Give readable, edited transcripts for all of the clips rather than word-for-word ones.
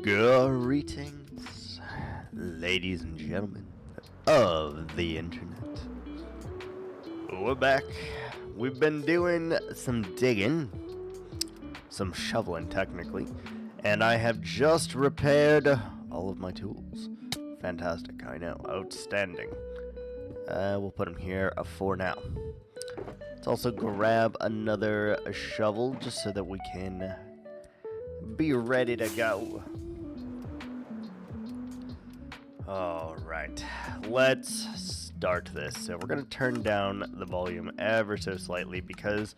Greetings, ladies and gentlemen of the internet. We're back. We've been doing some digging, some shoveling technically, and I have just repaired all of my tools. Fantastic, I know, outstanding. We'll put them here for now. Let's also grab another shovel just so that we can be ready to go. Alright, let's start this. So we're going to turn down the volume ever so slightly because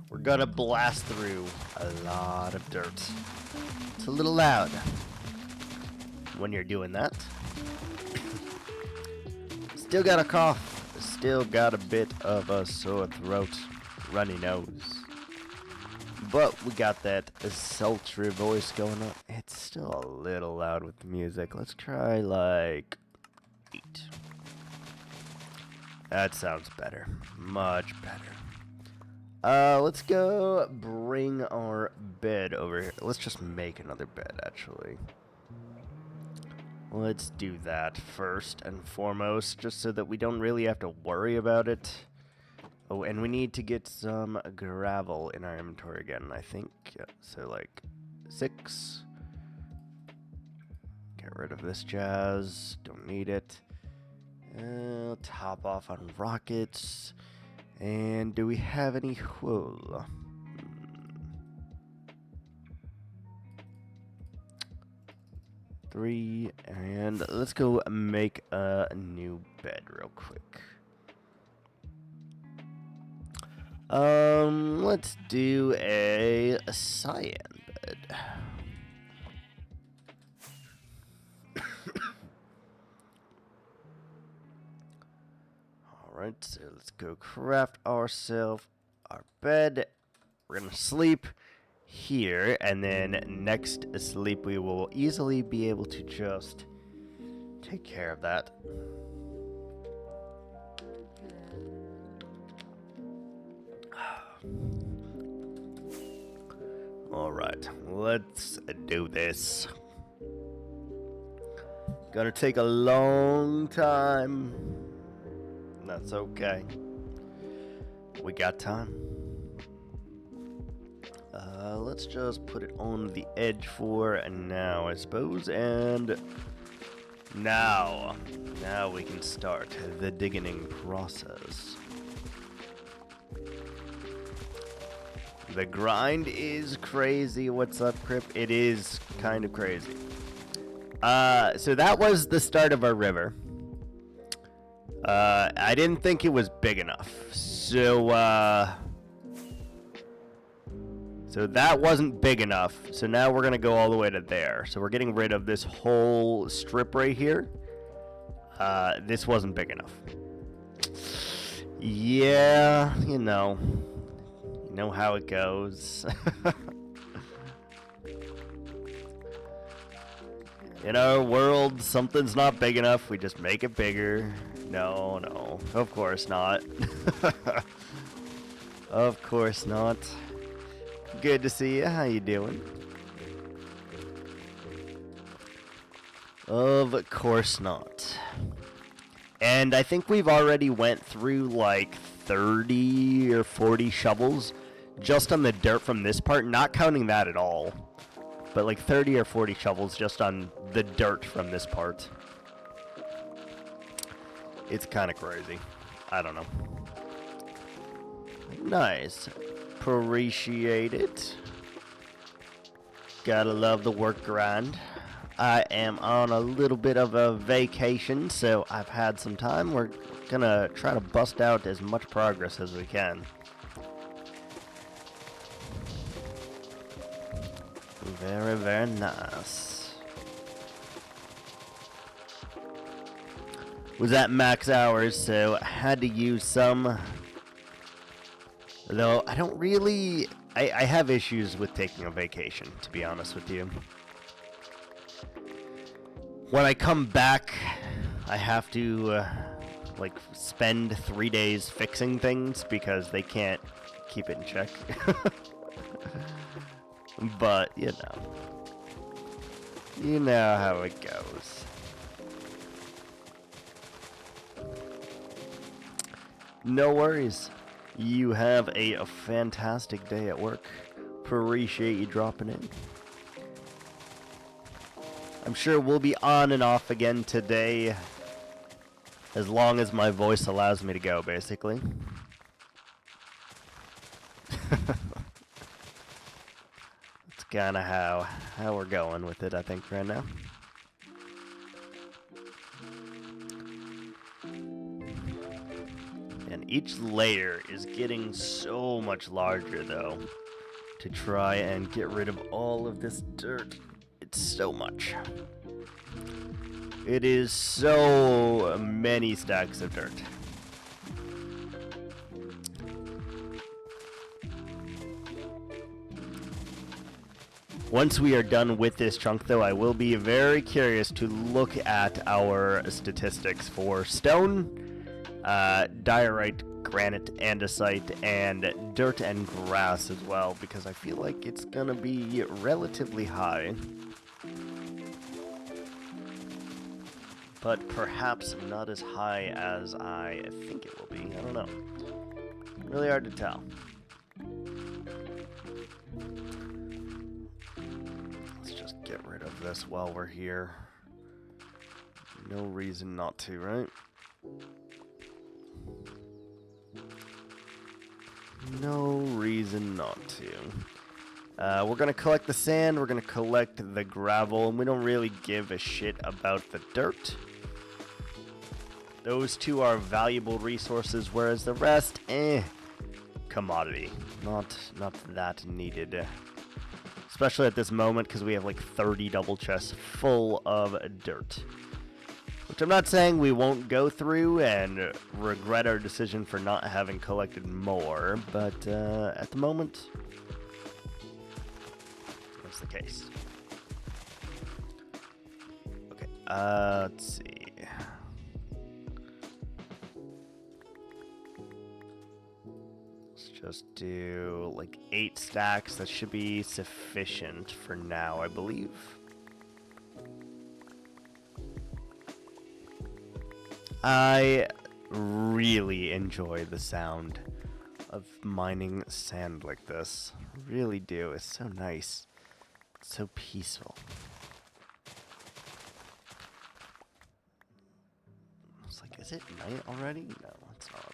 we're going to blast through a lot of dirt. It's a little loud when you're doing that. Still got a cough, still got a bit of a sore throat, runny nose. But we got that sultry voice going on. It's still a little loud with the music. Let's try like 8. That sounds better. Much better. Let's go bring our bed over here. Let's just make another bed, actually. Let's do that first and foremost, just so that we don't really have to worry about it. Oh, and we need to get some gravel in our inventory again, I think. Yeah, so like 6. Get rid of this jazz. Don't need it. Top off on rockets. And do we have any wool? 3. And let's go make a new bed real quick. Let's do a cyan bed. Alright, so let's go craft ourselves our bed. We're gonna sleep here, and then next sleep we will easily be able to just take care of that. Alright, let's do this. Gonna take a long time. That's okay. We got time. Let's just put it on the edge for now, I suppose, and now we can start the digging process. The grind is crazy. What's up, Crip? It is kind of crazy. So that was the start of our river. I didn't think it was big enough. So that wasn't big enough. So now we're going to go all the way to there. So we're getting rid of this whole strip right here. This wasn't big enough. Yeah, you know how it goes. In our world, something's not big enough, we just make it bigger. No, of course not. Of course not. Good to see you. How you doing? Of course not. And I think we've already went through like 30 or 40 shovels just on the dirt from this part, not counting that at all. But like 30 or 40 shovels just on the dirt from this part. It's kind of crazy. I don't know. Nice. Appreciate it. Gotta love the work grind. I am on a little bit of a vacation, so I've had some time. We're gonna try to bust out as much progress as we can. Very, very nice. Was at max hours, so I had to use some. Though I don't really... I have issues with taking a vacation, to be honest with you. When I come back, I have to, like, spend 3 days fixing things because they can't keep it in check. But, you know. You know how it goes. No worries. You have a fantastic day at work. Appreciate you dropping in. I'm sure we'll be on and off again today, as long as my voice allows me to go, basically. That's kind of how we're going with it, I think, right now. And each layer is getting so much larger, though, to try and get rid of all of this dirt. It's so much. It is so many stacks of dirt. Once we are done with this chunk, though, I will be very curious to look at our statistics for stone, diorite, granite, andesite, and dirt and grass as well, because I feel like it's gonna be relatively high. But perhaps not as high as I think it will be. I don't know. Really hard to tell. Let's just get rid of this while we're here. No reason not to, right? No reason not to. We're going to collect the sand, we're going to collect the gravel, and we don't really give a shit about the dirt. Those two are valuable resources, whereas the rest, commodity. Not that needed. Especially at this moment, because we have like 30 double chests full of dirt. Which I'm not saying we won't go through and regret our decision for not having collected more, but at the moment, that's the case. Okay, let's see. Let's just do like 8 stacks. That should be sufficient for now, I believe. I really enjoy the sound of mining sand like this. Really do. It's so nice. It's so peaceful. It's like, is it night already? No, it's not.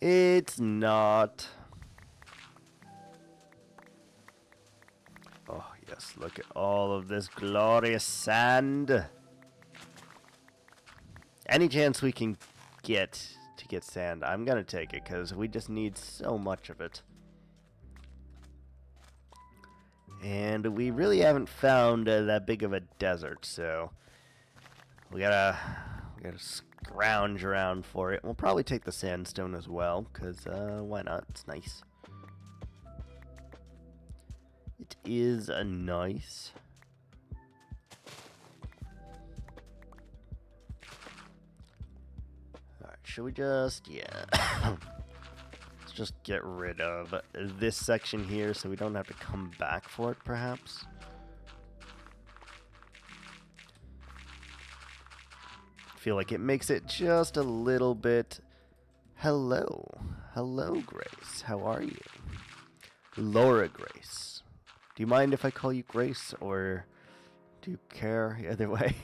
It's not. Oh, yes. Look at all of this glorious sand. Any chance we can get sand, I'm gonna take it, because we just need so much of it. And we really haven't found that big of a desert, so we gotta scrounge around for it. We'll probably take the sandstone as well, because why not? It's nice. It is nice. Should we just, let's just get rid of this section here so we don't have to come back for it, perhaps? I feel like it makes it just a little bit... Hello. Hello, Grace. How are you? Laura Grace. Do you mind if I call you Grace, or do you care either way?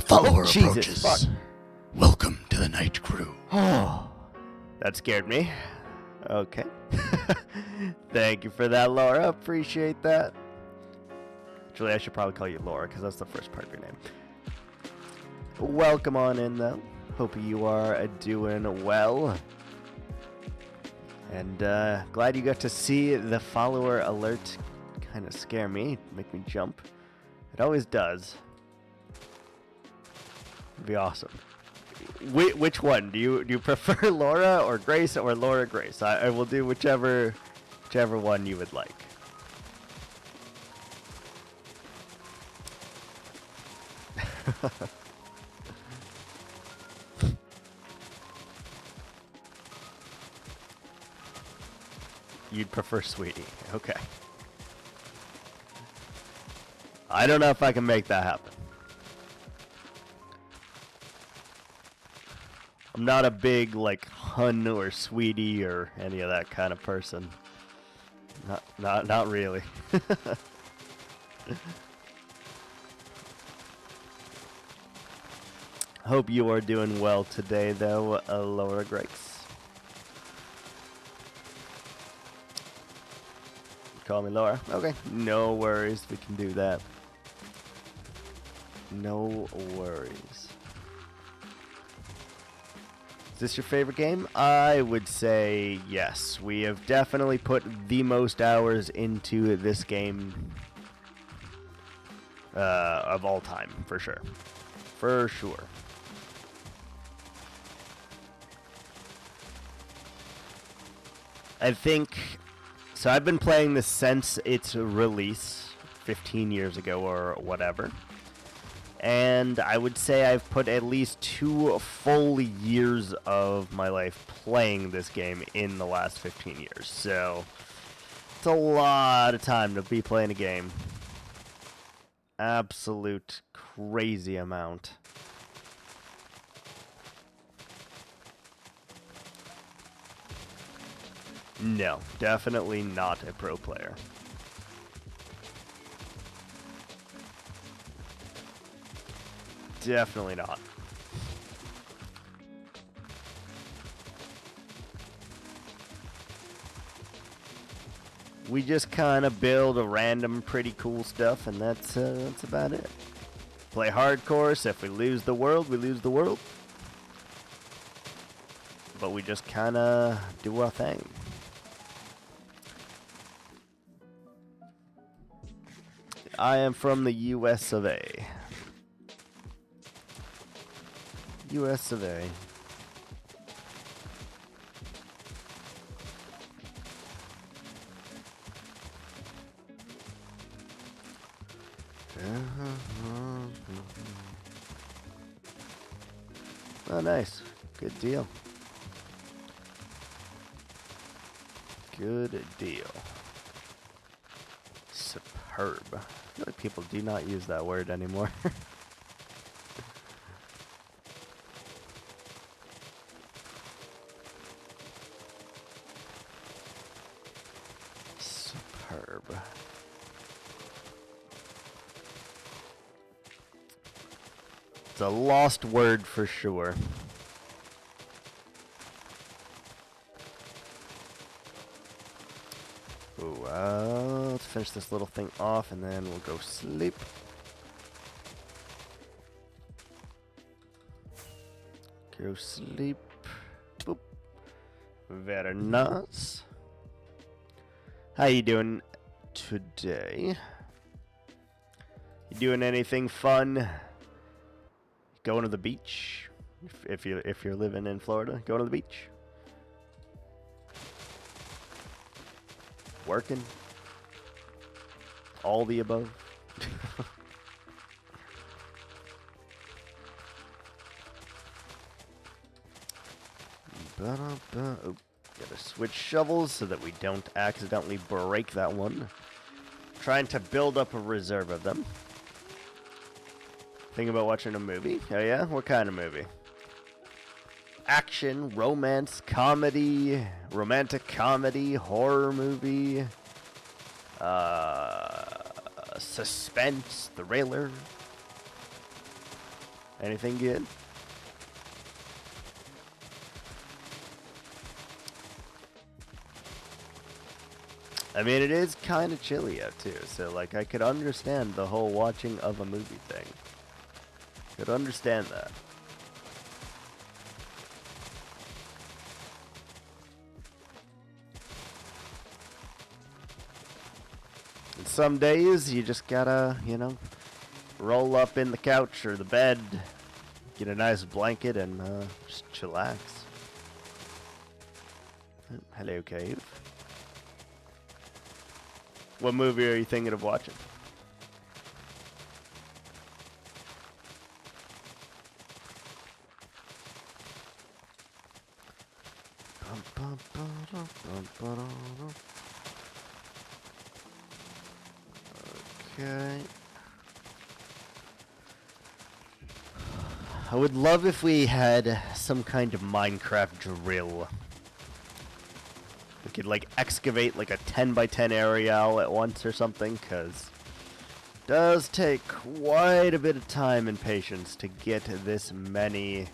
Follower Jesus, approaches. fuck. Welcome to the night crew. Oh, that scared me. Okay. Thank you for that, Laura. Appreciate that. Actually, I should probably call you Laura, because that's the first part of your name. Welcome on in, though. Hope you are doing well. And glad you got to see the follower alert kind of scare me, make me jump. It always does. It'd be awesome. Which one? Do you prefer Laura or Grace or Laura Grace? I will do whichever one you would like. You'd prefer Sweetie. Okay. I don't know if I can make that happen. I'm not a big, like, Hun or Sweetie or any of that kind of person. Not really. Hope you are doing well today, though, Laura Grace. Call me Laura. Okay, no worries. We can do that. No worries. Is this your favorite game? I would say yes. We have definitely put the most hours into this game of all time, for sure. For sure. I think, so I've been playing this since its release 15 years ago or whatever. And I would say I've put at least 2 full years of my life playing this game in the last 15 years. So it's a lot of time to be playing a game. Absolute crazy amount. No, definitely not a pro player. Definitely not. We just kind of build a random pretty cool stuff, and that's about it. Play hardcore, so if we lose the world, we lose the world. But we just kind of do our thing. I am from the US of A. US of A. Oh, nice. Good deal. Good deal. Superb. I feel like people do not use that word anymore. Superb. It's a lost word for sure. Ooh, let's finish this little thing off and then we'll go sleep. Go sleep. Boop. Very nice. How you doing today? You doing anything fun? Going to the beach? If you're living in Florida, going to the beach. Working. All the above. Oh, gotta switch shovels so that we don't accidentally break that one. Trying to build up a reserve of them. Thinking about watching a movie? Oh yeah? What kind of movie? Action, romance, comedy, romantic comedy, horror movie, suspense, thriller. Anything good? I mean, it is kind of chilly out too, so like I could understand the whole watching of a movie thing. Could understand that. And some days you just gotta, you know, roll up in the couch or the bed, get a nice blanket, and just chillax. Hello, Cave. What movie are you thinking of watching? Okay. I would love if we had some kind of Minecraft drill. We could like excavate like a 10 by 10 area all at once or something, because it does take quite a bit of time and patience to get this many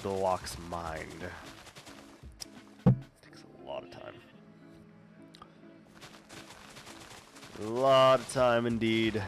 blocks mined. It takes a lot of time. A lot of time indeed.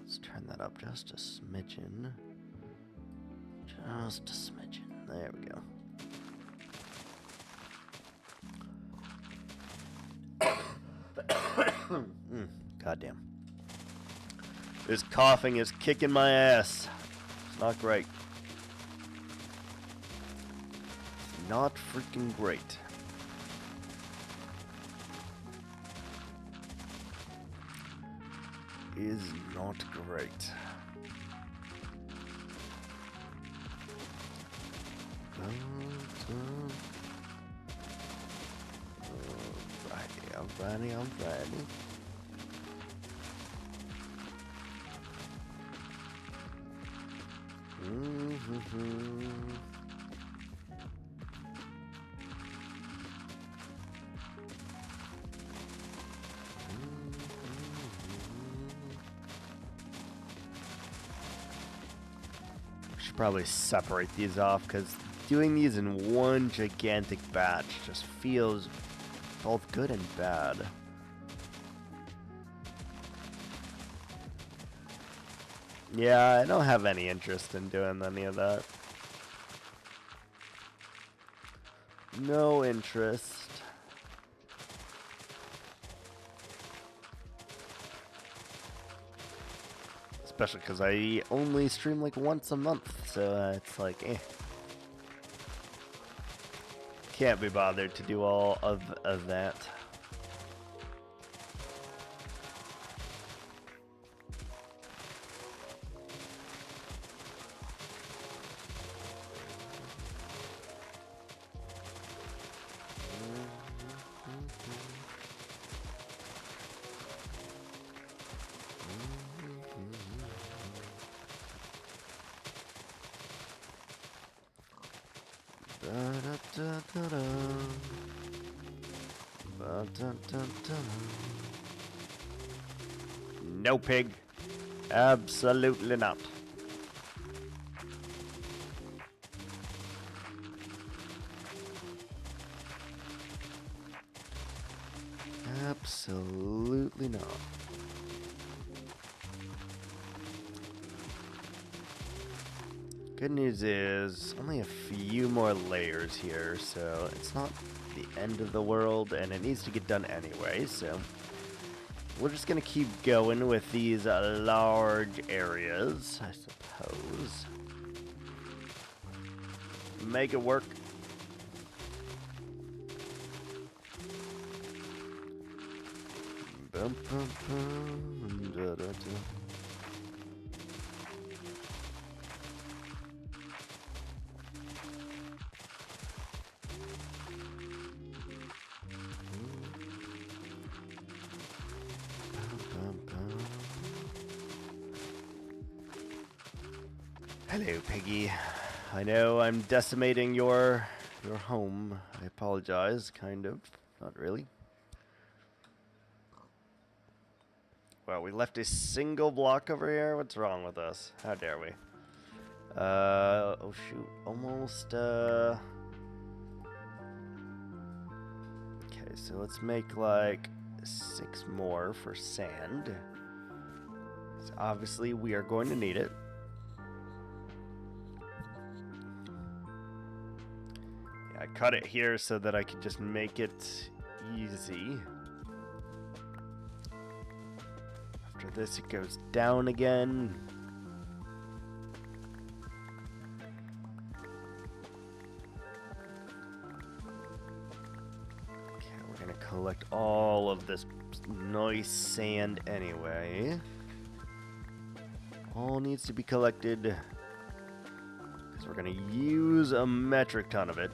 Let's turn that up just a smidgen. Just a smidgen. There we go. Goddamn. This coughing is kicking my ass. It's not great. It's not freaking great. Is not great. Alrighty. Should probably separate these off, because doing these in one gigantic batch just feels both good and bad. Yeah, I don't have any interest in doing any of that. No interest. Especially because I only stream like once a month, so it's like, eh. Can't be bothered to do all of that. No, pig. Absolutely not. Absolutely not. Good news is only a few more layers here, so it's not the end of the world, and it needs to get done anyway, so we're just gonna keep going with these large areas, I suppose. Make it work. Bum, bum, bum, da, da, da. Hello, Piggy. I know I'm decimating your home. I apologize, kind of. Not really. Well, we left a single block over here. What's wrong with us? How dare we? Oh shoot. Almost, Okay, so let's make like 6 more for sand. So obviously, we are going to need it. I cut it here so that I could just make it easy. After this, it goes down again. Okay, we're gonna collect all of this nice sand anyway. All needs to be collected because we're gonna use a metric ton of it.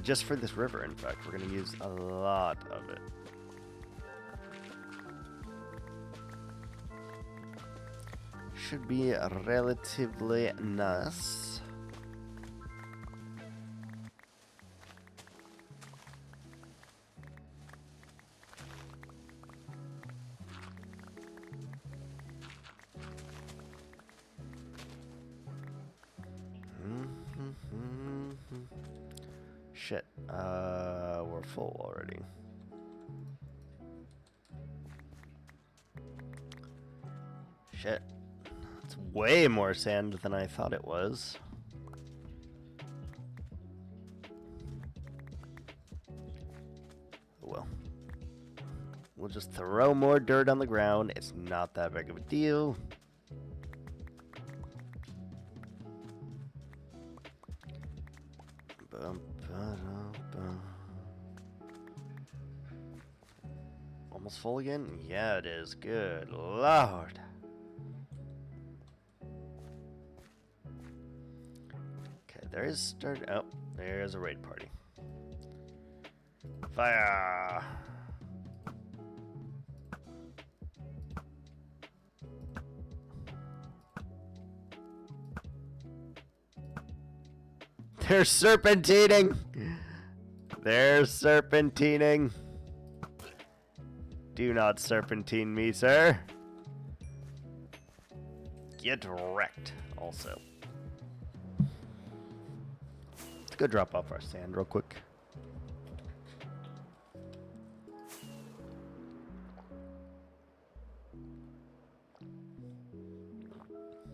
Just for this river, in fact, we're going to use a lot of it. Should be relatively nice. Shit, we're full already. Shit, it's way more sand than I thought it was. Well, we'll just throw more dirt on the ground. It's not that big of a deal. Almost full again? Yeah, it is. Good Lord. Okay, there is start. Oh, there's a raid party. Fire! They're serpentining! They're serpentining. Do not serpentine me, sir. Get wrecked, also. Let's go drop off our sand real quick.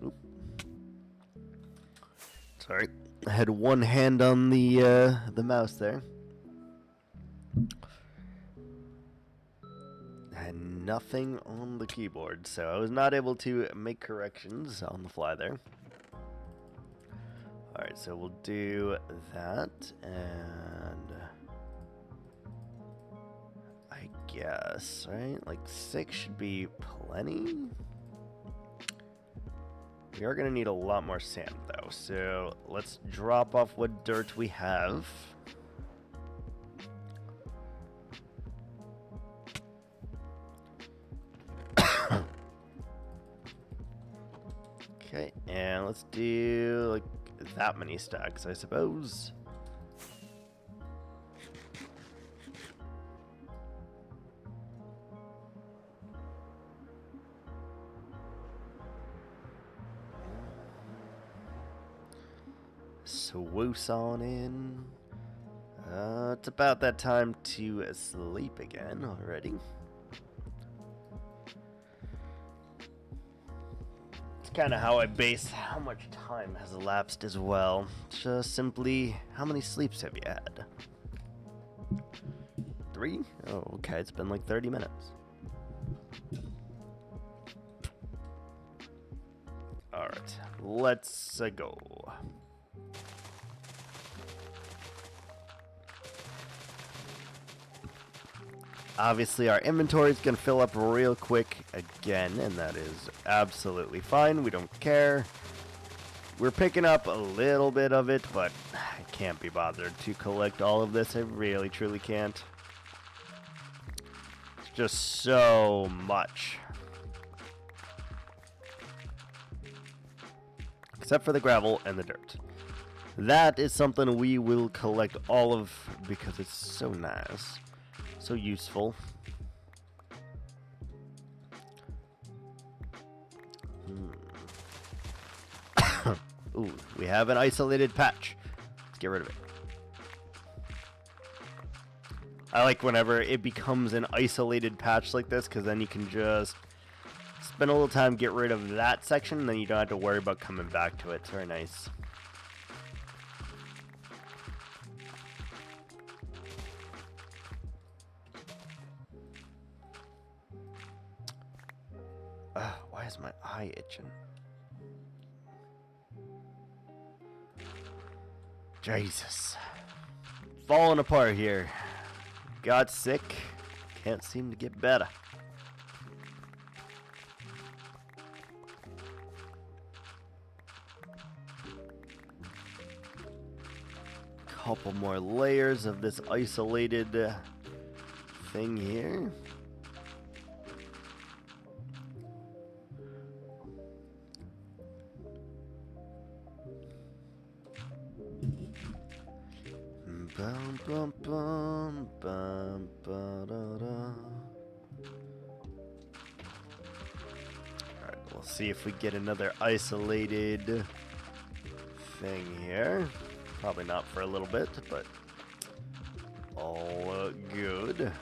Oop. Sorry, I had one hand on the mouse there. And nothing on the keyboard, so I was not able to make corrections on the fly there. Alright, so we'll do that, and I guess, right? Like 6 should be plenty. We are going to need a lot more sand, though, so let's drop off what dirt we have. Okay, and let's do like that many stacks, I suppose. Swoosh on in. It's about that time to sleep again already. Kind of how I base how much time has elapsed as well. Just simply, how many sleeps have you had? 3? Oh, okay, it's been like 30 minutes. Alright, let's go. Obviously, our inventory is going to fill up real quick again, and that is absolutely fine. We don't care. We're picking up a little bit of it, but I can't be bothered to collect all of this. I really, truly can't. It's just so much. Except for the gravel and the dirt. That is something we will collect all of because it's so nice. So useful. Ooh, we have an isolated patch. Let's get rid of it. I like whenever it becomes an isolated patch like this, because then you can just spend a little time, get rid of that section, and then you don't have to worry about coming back to it. It's very nice. is my eye itching? Jesus. Falling apart here. Got sick. Can't seem to get better. Couple more layers of this isolated thing here. Bum, bum, bum, bum, ba, da, da. Alright, we'll see if we get another isolated thing here. Probably not for a little bit, but all good.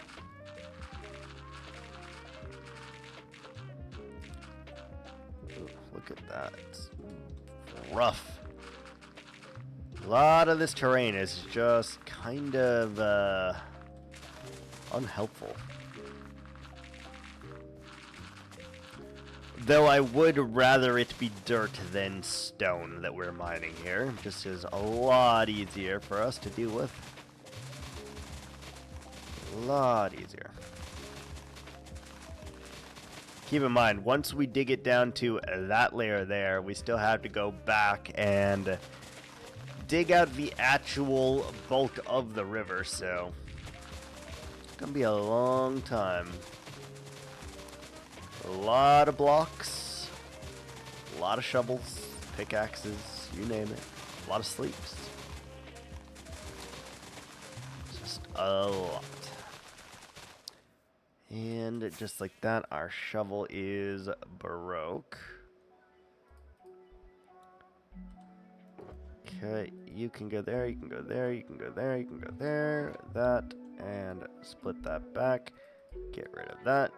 Ooh, look at that. It's rough. A lot of this terrain is just kind of unhelpful. Though I would rather it be dirt than stone that we're mining here. Just is a lot easier for us to deal with. A lot easier. Keep in mind, once we dig it down to that layer there, we still have to go back and dig out the actual bulk of the river, so it's gonna be a long time. A lot of blocks, a lot of shovels, pickaxes, you name it. A lot of sleeps. Just a lot. And just like that, our shovel is broke. Okay, you can go there, you can go there, you can go there, you can go there, that, and split that back. Get rid of that.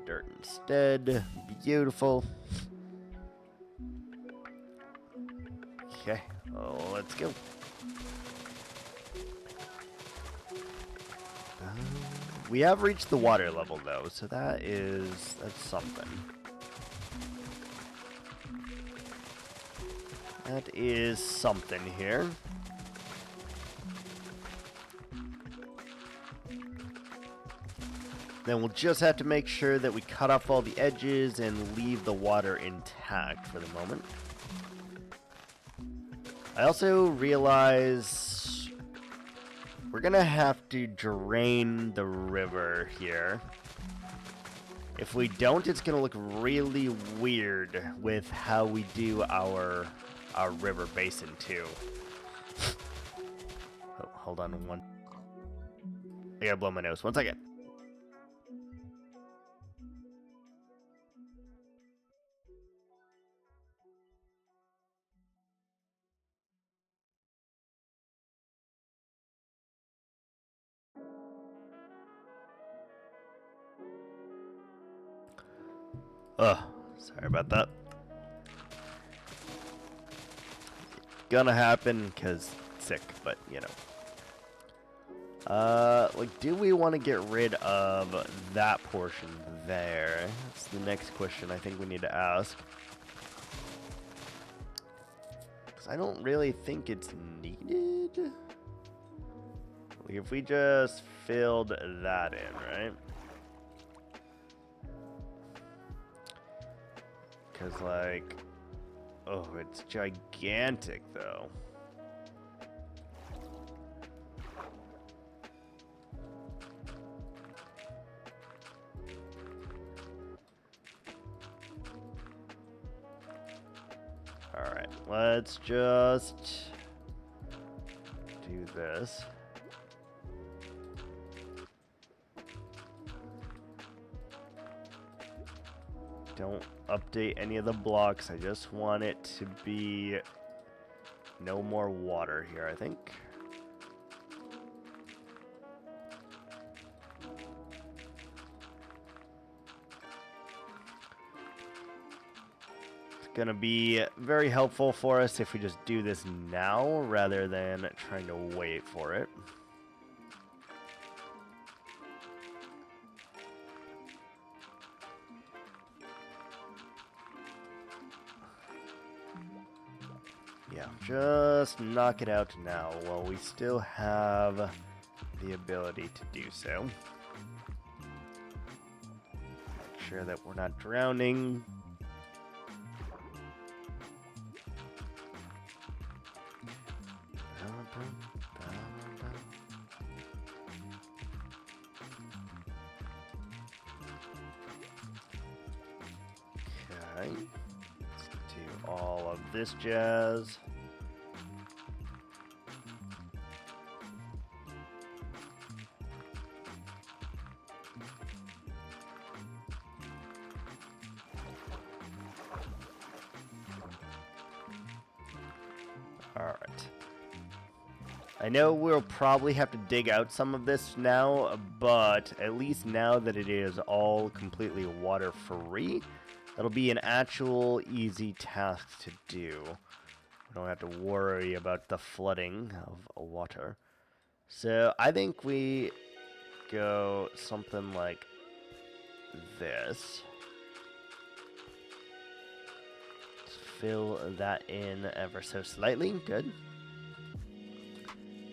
Dirt instead. Beautiful. Okay, let's go. We have reached the water level though, so that's something. That is something here. Then we'll just have to make sure that we cut off all the edges and leave the water intact for the moment. I also realize we're gonna have to drain the river here. If we don't, it's gonna look really weird with how we do our river basin too. Oh, hold on one. I gotta blow my nose. 1 second. Sorry about that. Gonna happen because sick, but you know. Like, do we want to get rid of that portion there? That's the next question I think we need to ask. Because I don't really think it's needed. Like, if we just filled that in, right? Because, like, oh, it's gigantic, though. Alright, let's just do this. Don't update any of the blocks. I just want it to be no more water here, I think. It's gonna be very helpful for us if we just do this now rather than trying to wait for it. Yeah, just knock it out now while we still have the ability to do so. Make sure that we're not drowning. Okay. Let's do all of this jazz. Alright. I know we'll probably have to dig out some of this now, but at least now that it is all completely water-free, that'll be an actual easy task to do. We don't have to worry about the flooding of water. So I think we go something like this. Fill that in ever so slightly. Good.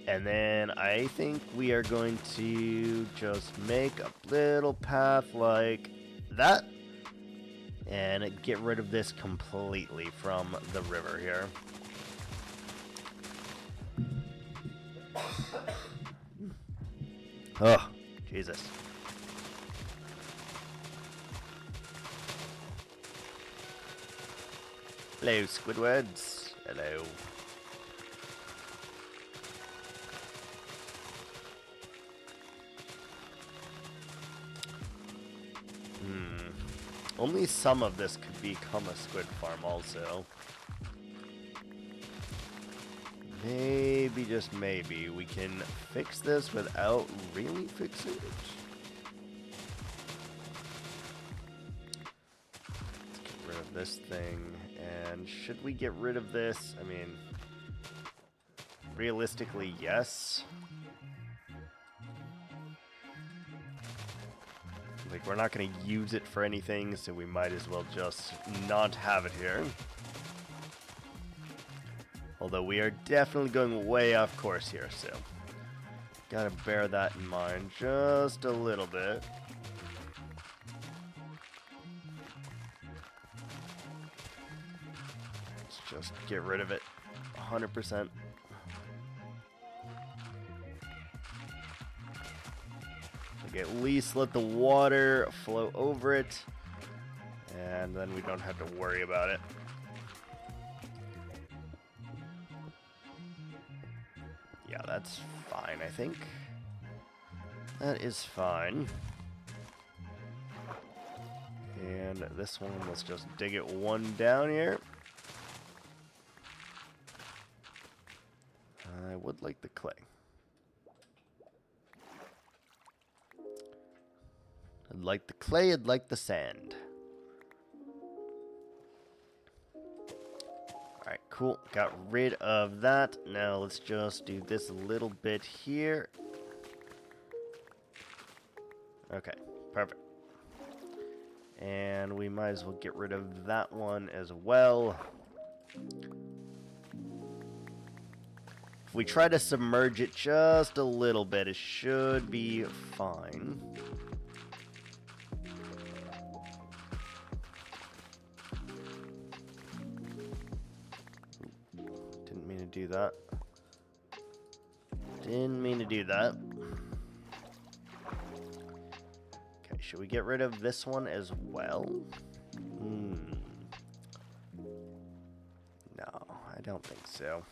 And then I think we are going to just make a little path like that. And get rid of this completely from the river here. Oh, Jesus. Hello, Squidwards. Hello. Only some of this could become a squid farm also. Maybe, just maybe, we can fix this without really fixing it. Let's get rid of this thing. And should we get rid of this? I mean, realistically, yes. Like, we're not going to use it for anything, so we might as well just not have it here. Although we are definitely going way off course here, so gotta bear that in mind just a little bit. Let's just get rid of it 100%. Like, at least let the water flow over it, and then we don't have to worry about it. Yeah, that's fine, I think. That is fine. And this one, let's just dig it one down here. I would like the clay. I'd like the clay, I'd like the sand. Alright, cool. Got rid of that. Now let's just do this a little bit here. Okay, perfect. And we might as well get rid of that one as well. If we try to submerge it just a little bit, it should be fine. Didn't mean to do that. Didn't mean to do that. Okay, should we get rid of this one as well? No, I don't think so.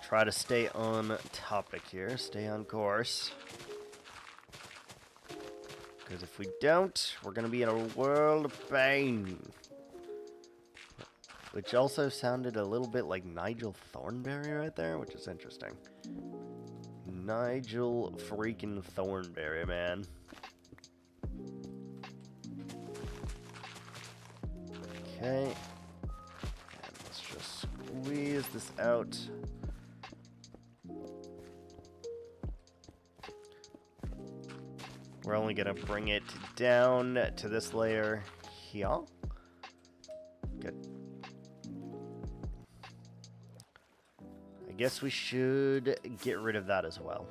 Try to stay on topic here, stay on course. Because if we don't, we're going to be in a world of pain. Which also sounded a little bit like Nigel Thornberry right there, which is interesting. Nigel freaking Thornberry, man. Okay. And let's just squeeze this out. We're only going to bring it down to this layer here. Good. I guess we should get rid of that as well.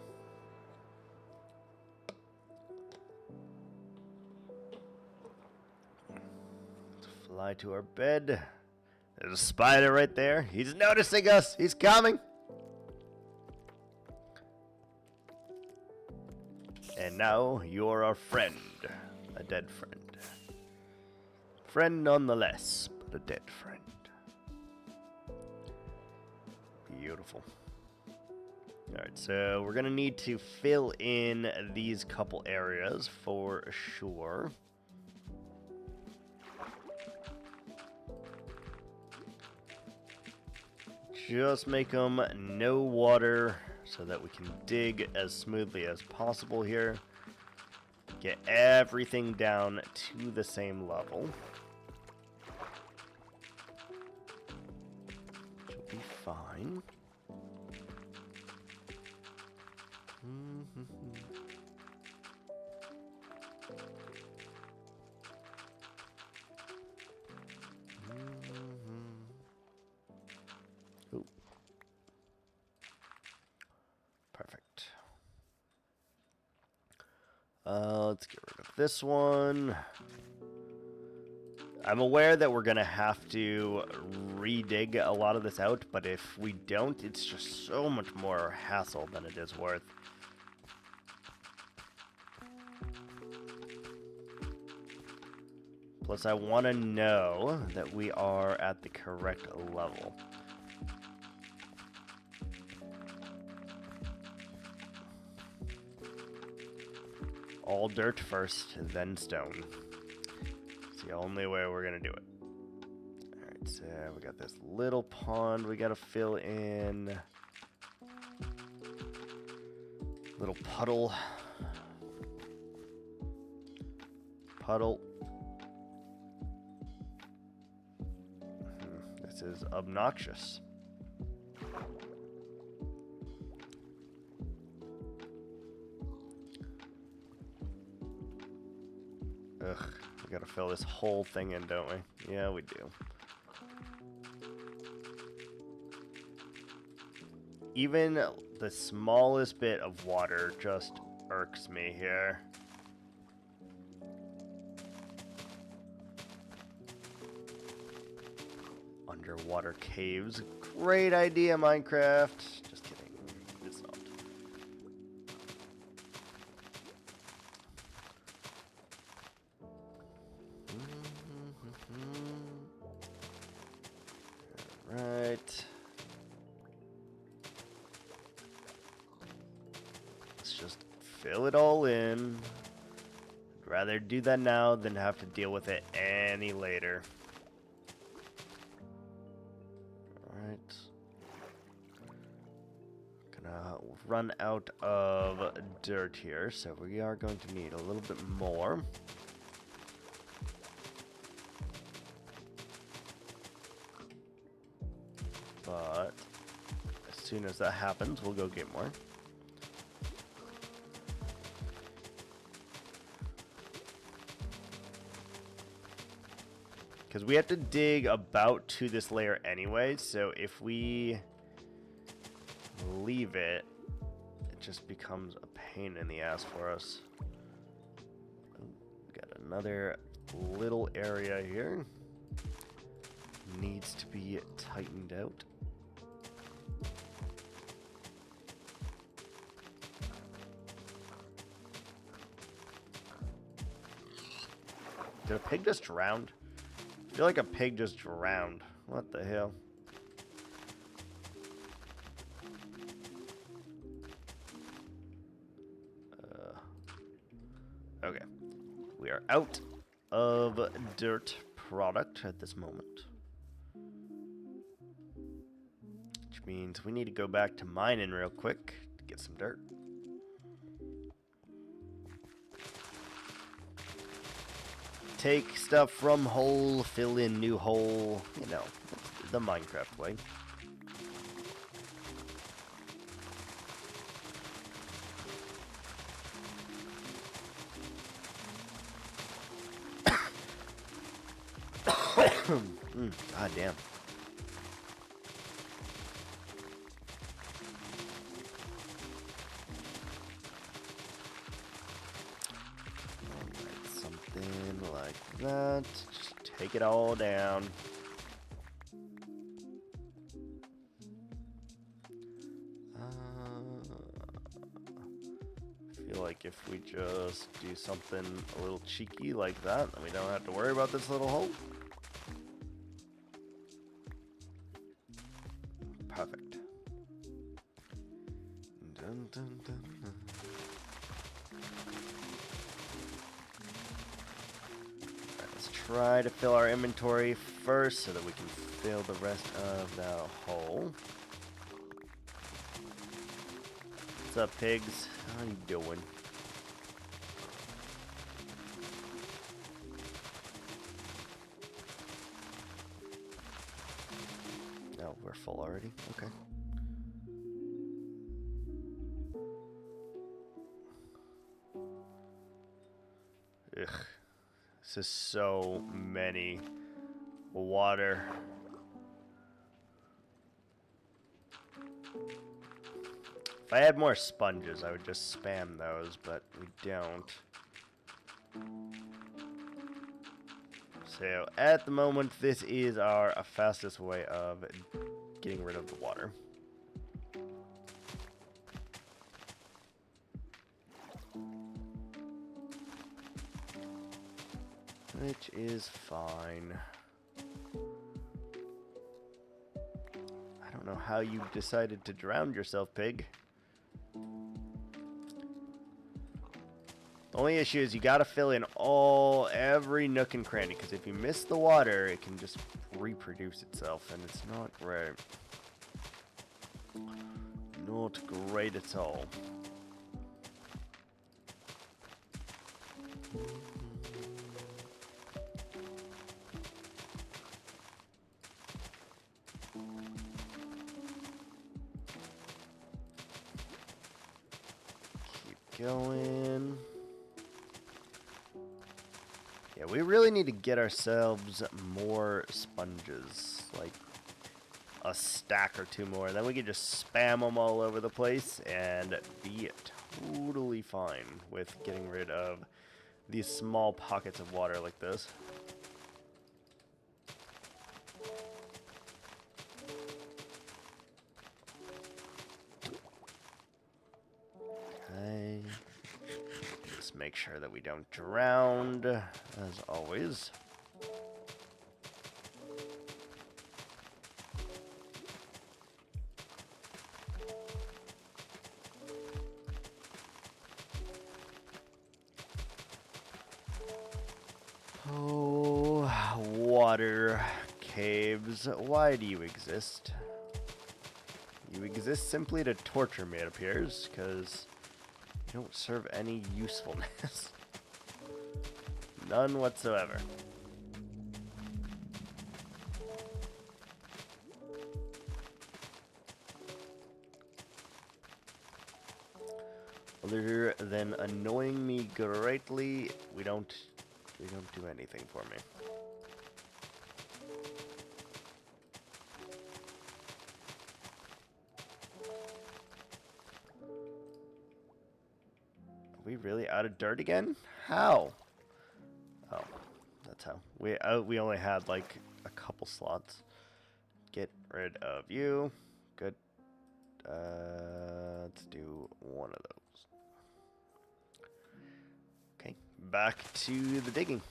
Let's fly to our bed. There's a spider right there. He's noticing us. He's coming. And now you're our friend. A dead friend. Friend nonetheless, but a dead friend. Beautiful. Alright, so we're going to need to fill in these couple areas for sure. Just make them no water so that we can dig as smoothly as possible here. Get everything down to the same level. Should be fine. Ooh. Perfect. Let's get rid of this one. I'm aware that we're going to have to redig a lot of this out, but if we don't, it's just so much more hassle than it is worth. Plus, I want to know that we are at the correct level. All dirt first, then stone. It's the only way we're going to do it. Alright, so we got this little pond we got to fill in. Little puddle. Puddle. This is obnoxious. Ugh, we gotta fill this whole thing in, don't we? Yeah, we do. Even the smallest bit of water just irks me here. Underwater caves. Great idea, Minecraft. Just kidding. It's not. Alright. Let's just fill it all in. I'd rather do that now than have to deal with it any later. Gonna run out of dirt here, so we are going to need a little bit more. But as soon as that happens, we'll go get more. Because we have to dig about to this layer anyway, so if we leave it, it just becomes a pain in the ass for us. We got another little area here. Needs to be tightened out. Did a pig just drown? I feel like a pig just drowned. What the hell? Okay. We are out of dirt product at this moment. Which means we need to go back to mining real quick to get some dirt. Take stuff from hole, fill in new hole, you know, the Minecraft way. God damn. Alright, something like that. Just take it all down. I feel like if we just do something a little cheeky like that, then we don't have to worry about this little hole. Perfect. Dun, dun, dun, dun. Alright, let's try to fill our inventory first so that we can fill the rest of that hole. What's up, pigs? How you doing? No, we're full already? Okay. Ugh. This is so many water. If I had more sponges, I would just spam those, but we don't. So, at the moment, this is our fastest way of getting rid of the water. Which is fine. I don't know how you decided to drown yourself, pig. The only issue is you gotta fill in every nook and cranny, because if you miss the water, it can just reproduce itself, and it's not great. Not great at all. Keep going. Yeah, we really need to get ourselves more sponges, like a stack or two more. Then we can just spam them all over the place and be totally fine with getting rid of these small pockets of water like this. Okay. Just make sure that we don't drown, as always. Oh, water caves, why do you exist? You exist simply to torture me, it appears, because you don't serve any usefulness. None whatsoever. Other than annoying me greatly, they don't do anything for me. Are we really out of dirt again? How? Oh, that's how. We only had like a couple slots. Get rid of you. Good. Let's do one of those. Okay, back to the digging.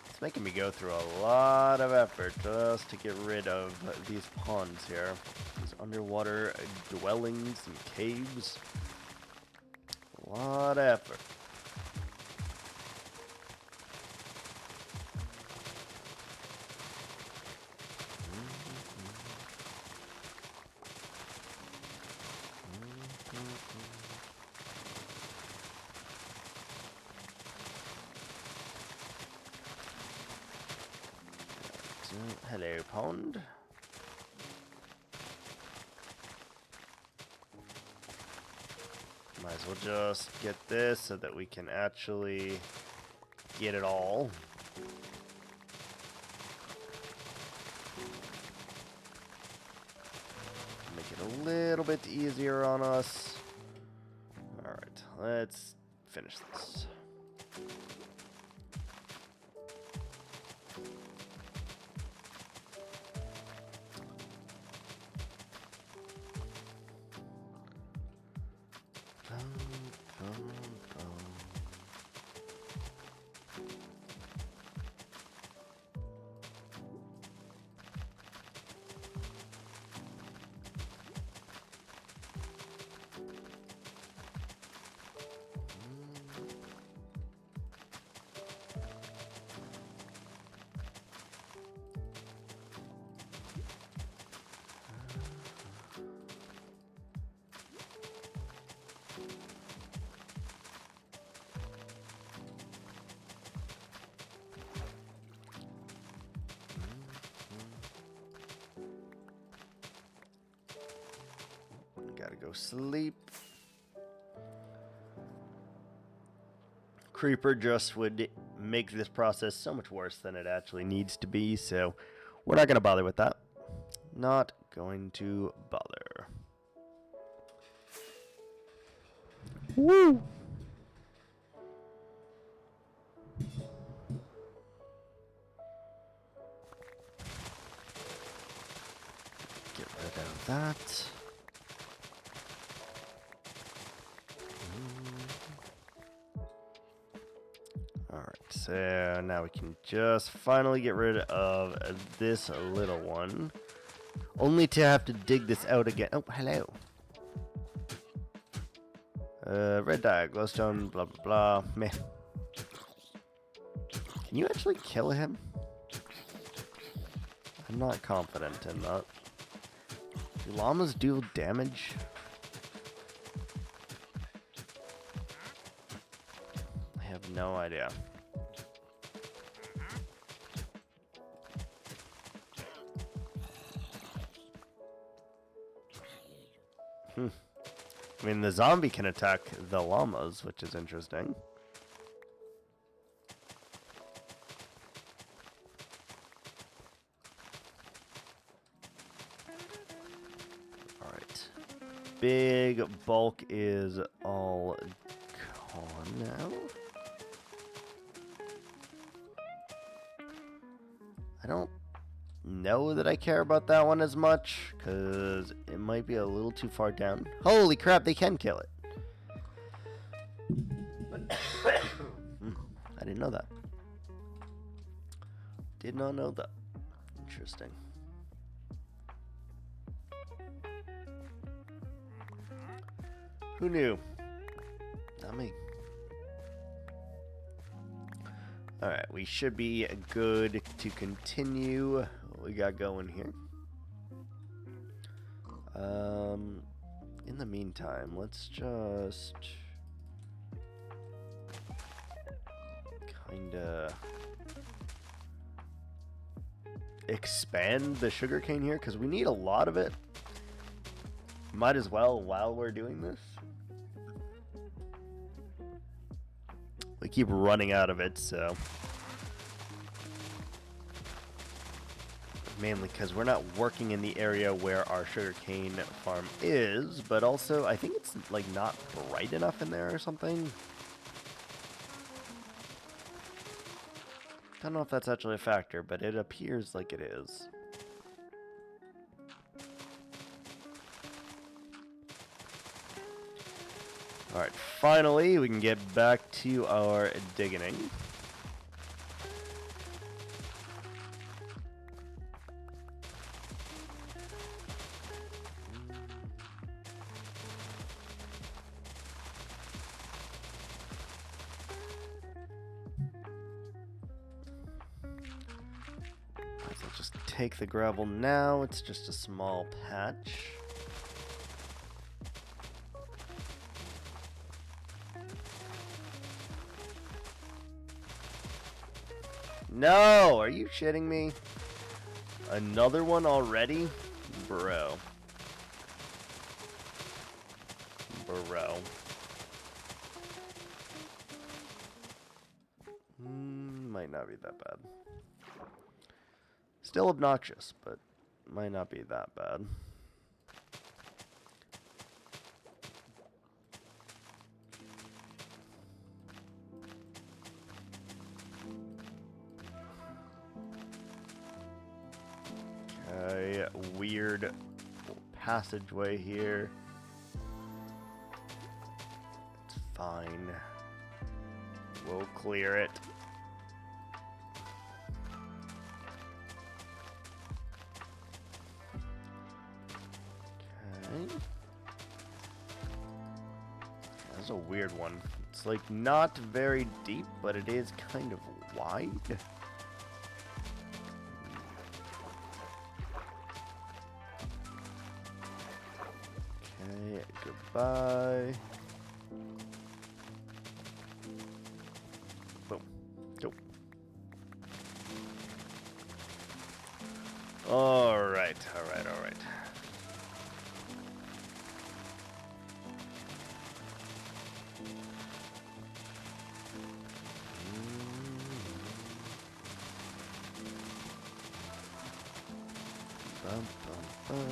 It's making me go through a lot of effort just to get rid of these ponds here. These underwater dwellings and caves. A lot of effort. Hello, pond. Might as well just get this so that we can actually get it all. Make it a little bit easier on us. Alright, let's finish this. Gotta go sleep. Creeper just would make this process so much worse than it actually needs to be, so we're not gonna bother with that. Not going to bother. Woo! Get rid of that. Alright, so now we can just finally get rid of this little one. Only to have to dig this out again. Oh, hello. Red dye, glowstone, blah, blah, blah. Meh. Can you actually kill him? I'm not confident in that. Do llamas do damage? I have no idea. I mean, the zombie can attack the llamas, which is interesting. Alright. Big bulk is all gone now. I don't know that I care about that one as much, because it might be a little too far down. Holy crap, they can kill it. I didn't know that. Did not know that. Interesting. Who knew? Not me. Alright, we should be good to continue what we got going here. In the meantime, let's just kinda expand the sugarcane here, because we need a lot of it. Might as well while we're doing this. We keep running out of it, so mainly because we're not working in the area where our sugarcane farm is, but also I think it's like not bright enough in there or something. Don't know if that's actually a factor, but it appears like it is. Alright, finally we can get back to our digging. I'll just take the gravel now, it's just a small patch. No! Are you shitting me? Another one already? Bro. might not be that bad. Still obnoxious, but might not be that bad. Okay, weird passageway here. It's fine. We'll clear it. Okay. That's a weird one. It's like not very deep, but it is kind of wide. Okay, goodbye. Boom. Go. Alright, alright, alright. Bum, bum, bum.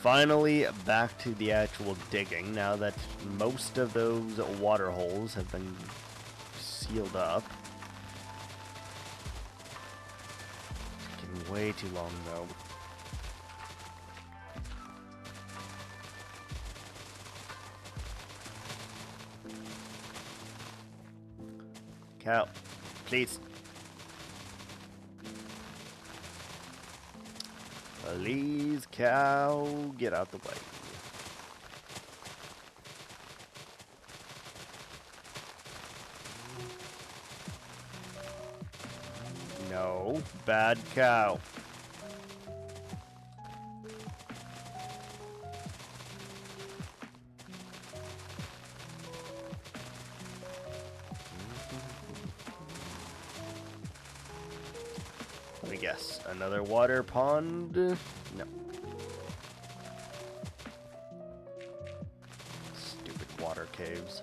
Finally back to the actual digging now that most of those water holes have been sealed up. Taking way too long though. Cow, please. Please, cow, get out the way. No, bad cow. Let me guess, another water pond? No. Stupid water caves.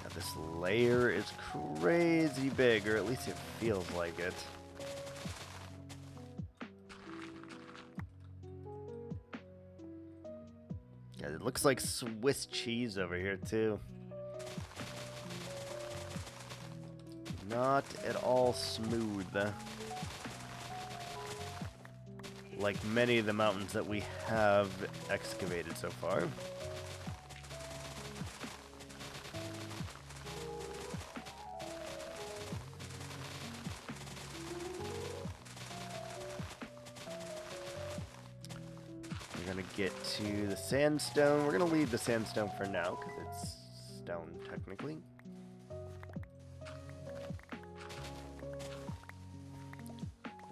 God, this layer is crazy big, or at least it feels like it. Yeah, it looks like Swiss cheese over here, too. Not at all smooth. Like many of the mountains that we have excavated so far. We're gonna get to the sandstone. We're gonna leave the sandstone for now because it's stone technically.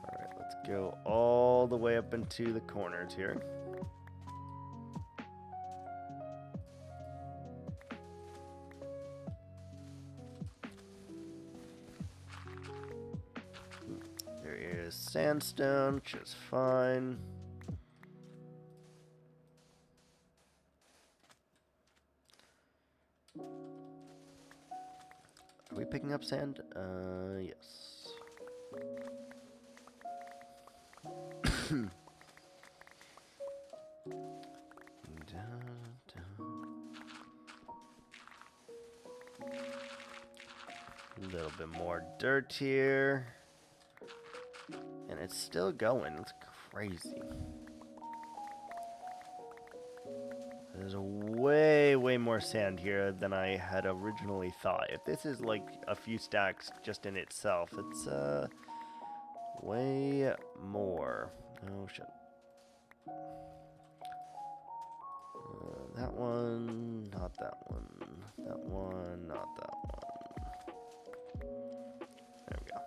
Alright, let's go all the way up into the corners here. There is sandstone, which is fine. Are we picking up sand? Yes. A little bit more dirt here. And it's still going. It's crazy. There's way more sand here than I had originally thought. If this is like a few stacks just in itself, it's way more. Oh shit. That one, not that one. That one, not that one. There we go.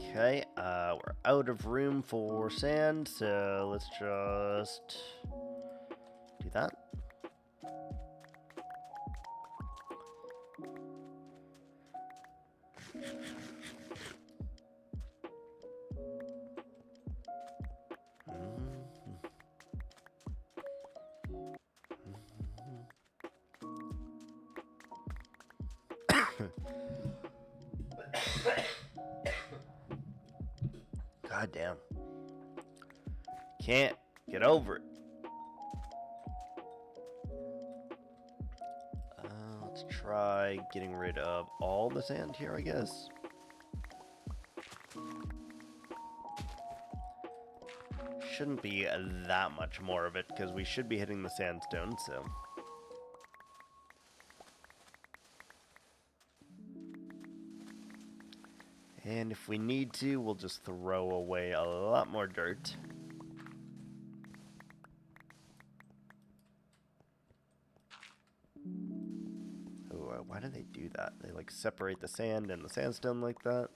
Okay, we're out of room for sand, so let's just do that. God damn. Can't get over it. Let's try getting rid of all the sand here, I guess. Shouldn't be that much more of it, because we should be hitting the sandstone, so... And if we need to, we'll just throw away a lot more dirt. Oh, why do they do that? They like separate the sand and the sandstone like that.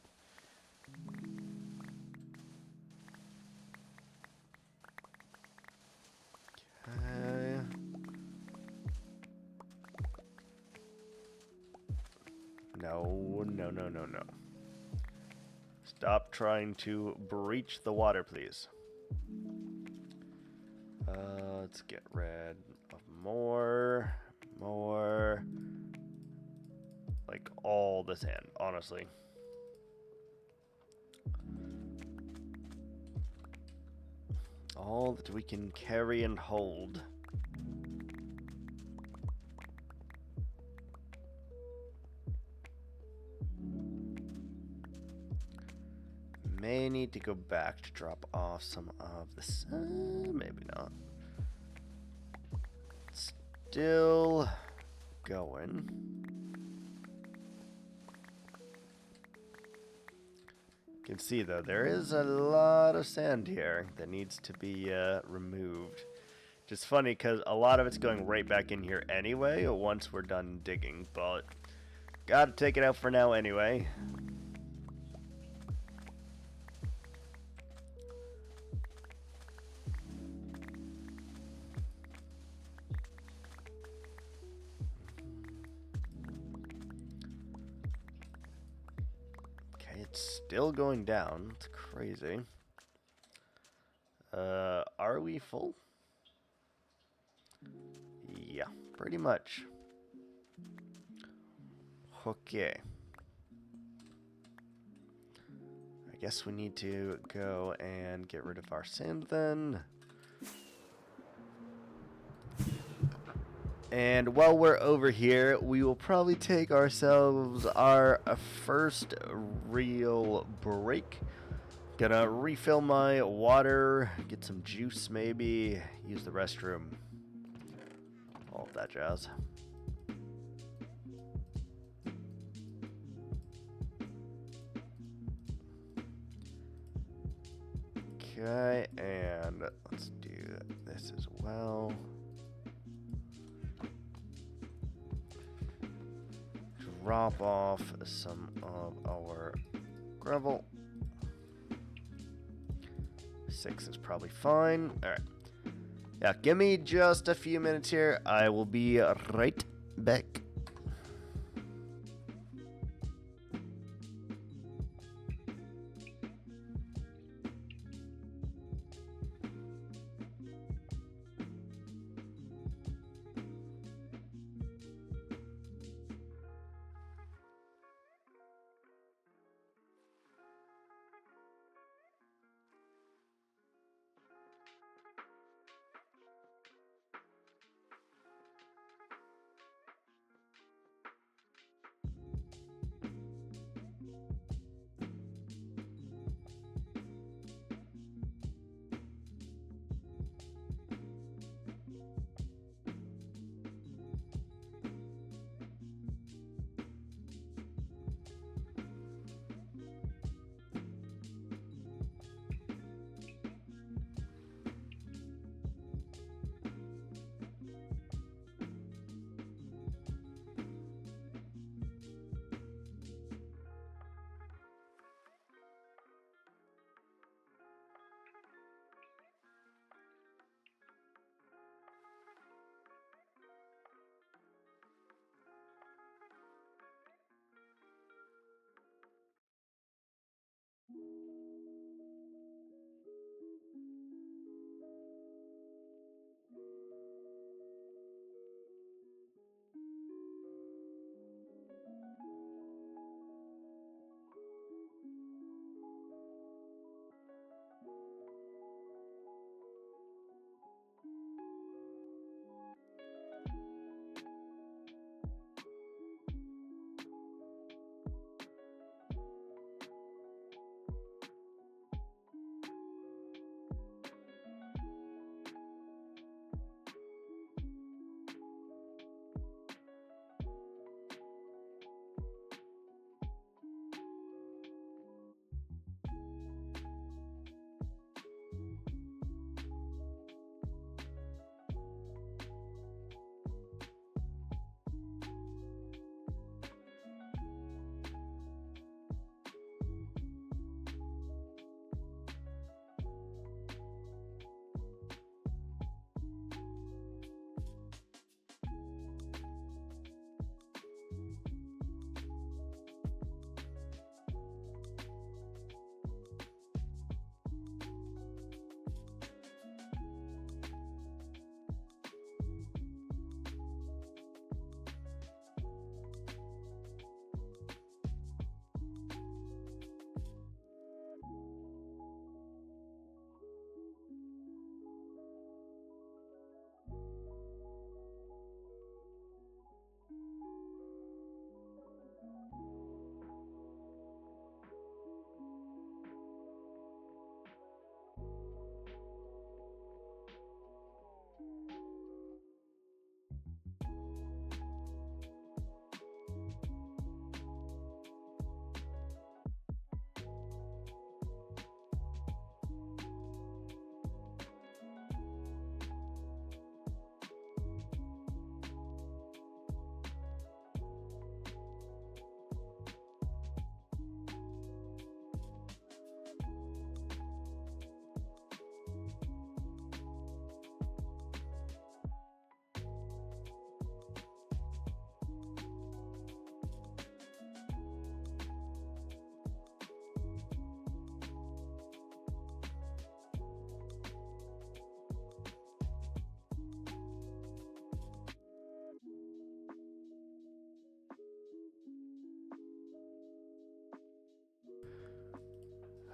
Okay. No, no, no, no, no. Stop trying to breach the water, please. Let's get rid of more. Like all the sand, honestly. All that we can carry and hold. May need to go back to drop off some of this. Maybe not. Still going. You can see though, there is a lot of sand here that needs to be removed. Just funny because a lot of it's going right back in here anyway once we're done digging, but gotta take it out for now anyway. It's still going down. It's crazy. Are we full? Yeah, pretty much. Okay. I guess we need to go and get rid of our sand then. And while we're over here, we will probably take ourselves our first real break. Gonna refill my water, get some juice maybe, use the restroom. All of that jazz. Okay, and let's do this as well. Drop off some of our gravel. 6 is probably fine. Alright. Yeah, give me just a few minutes here. I will be right back.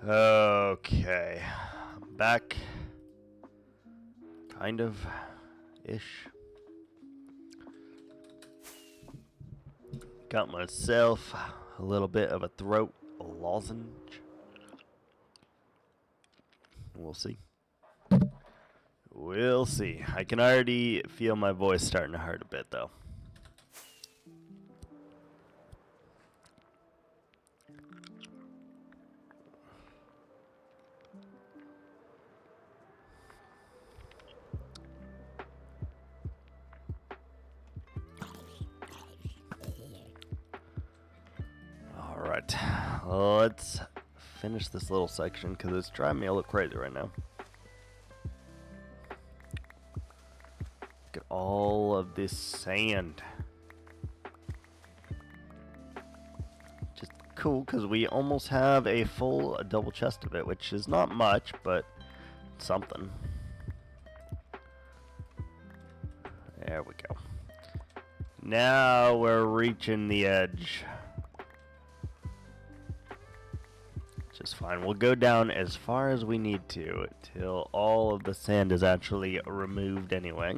Okay. I'm back. Kind of. Ish. Got myself a little bit of a throat lozenge. We'll see. We'll see. I can already feel my voice starting to hurt a bit, though. Alright. Let's finish this little section because it's driving me a little crazy right now. Look at all of this sand. Just cool because we almost have a full double chest of it, which is not much, but something. There we go. Now we're reaching the edge. Just fine. We'll go down as far as we need to till all of the sand is actually removed anyway.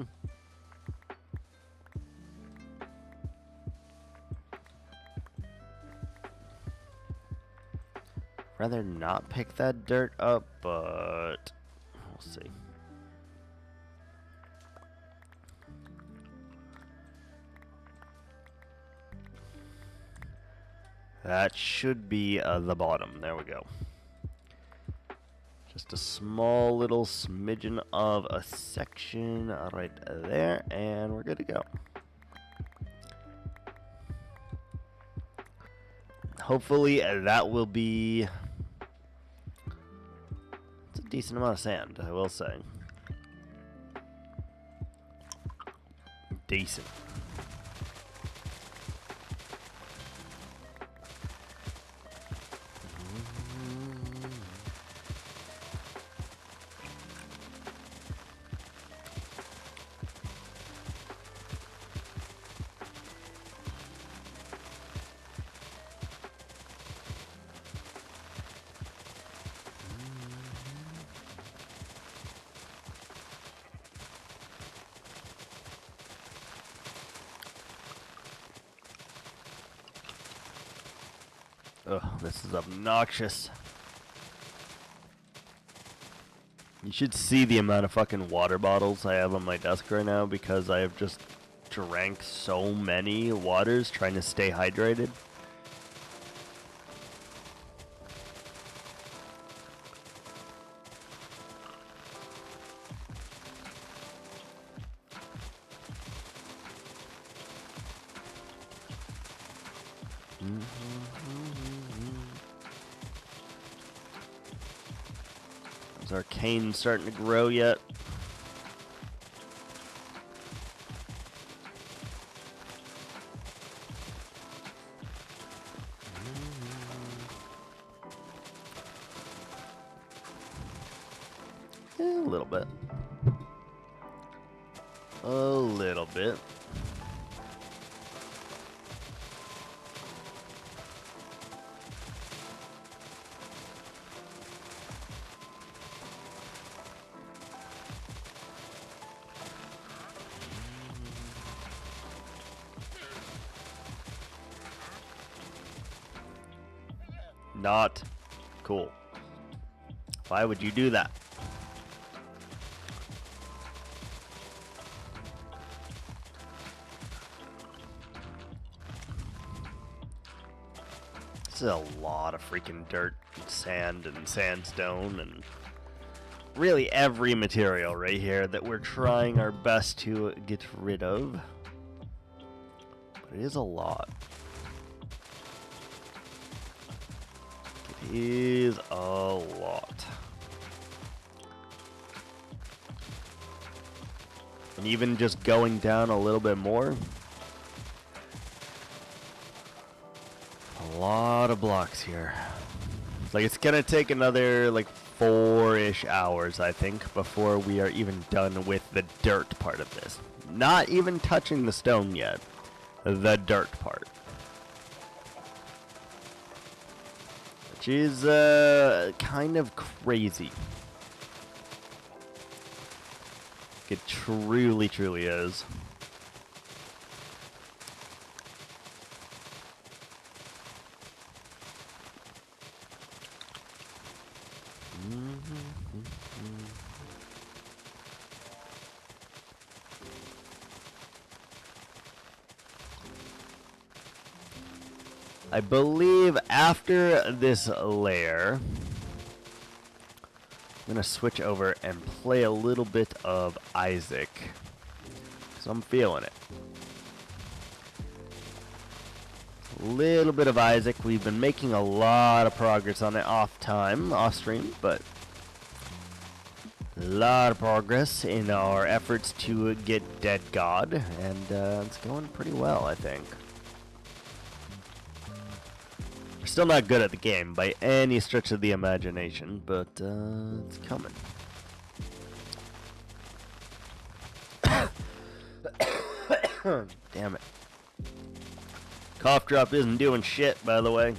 Rather not pick that dirt up, but we'll see. That should be the bottom. There we go. Just a small little smidgen of a section right there, and we're good to go. Hopefully that will be... It's a decent amount of sand, I will say. Decent. Ugh, this is obnoxious. You should see the amount of fucking water bottles I have on my desk right now because I have just drank so many waters trying to stay hydrated. Is our cane starting to grow yet? A little bit. A little bit. Not cool. Why would you do that? This is a lot of freaking dirt and sand and sandstone and really every material right here that we're trying our best to get rid of. But it is a lot. It is a lot. And even just going down a little bit more, a lot of blocks here. Like it's gonna take another like 4-ish hours, I think, before we are even done with the dirt part of this. Not even touching the stone yet. The dirt part. which is kind of crazy. It truly, truly is. I believe after this layer, I'm gonna switch over and play a little bit of Isaac, because I'm feeling it. A little bit of Isaac. We've been making a lot of progress on it off stream, but a lot of progress in our efforts to get Dead God, and it's going pretty well, I think. We're still not good at the game by any stretch of the imagination, but it's coming. Damn it. Cough drop isn't doing shit, by the way.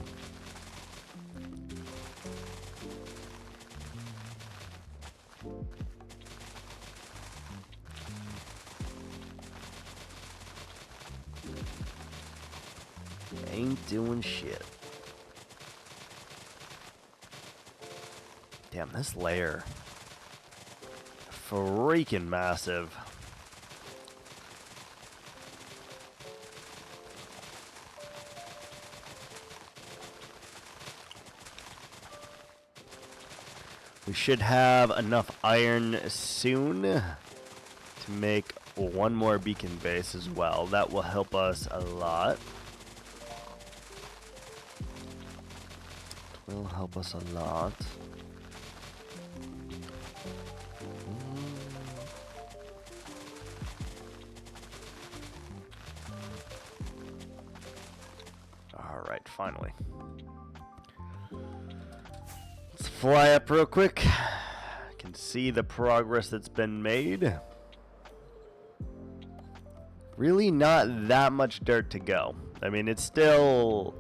Ain't doing shit. Damn, this layer. Freaking massive. We should have enough iron soon to make one more beacon base as well. That will help us a lot. It will help us a lot. Alright, finally. Let's fly up real quick. I can see the progress that's been made. Really not that much dirt to go. I mean, it's still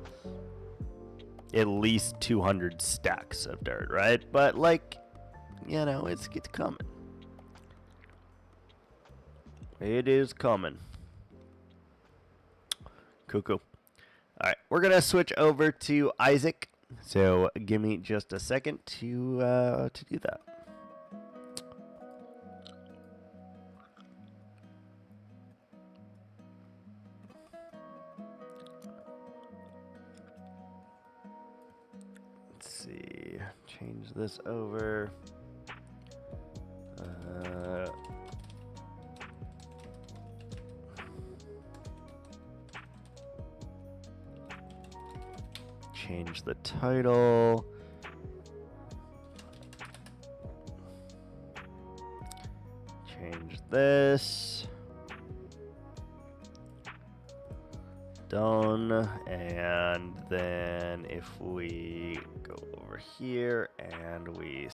at least 200 stacks of dirt, right? But, like, you know, it's coming. It is coming. Cool. Alright, we're going to switch over to Isaac. So, give me just a second to do that. Let's see. Change this over. Change the title. Change this. Done. And then if we go over here and we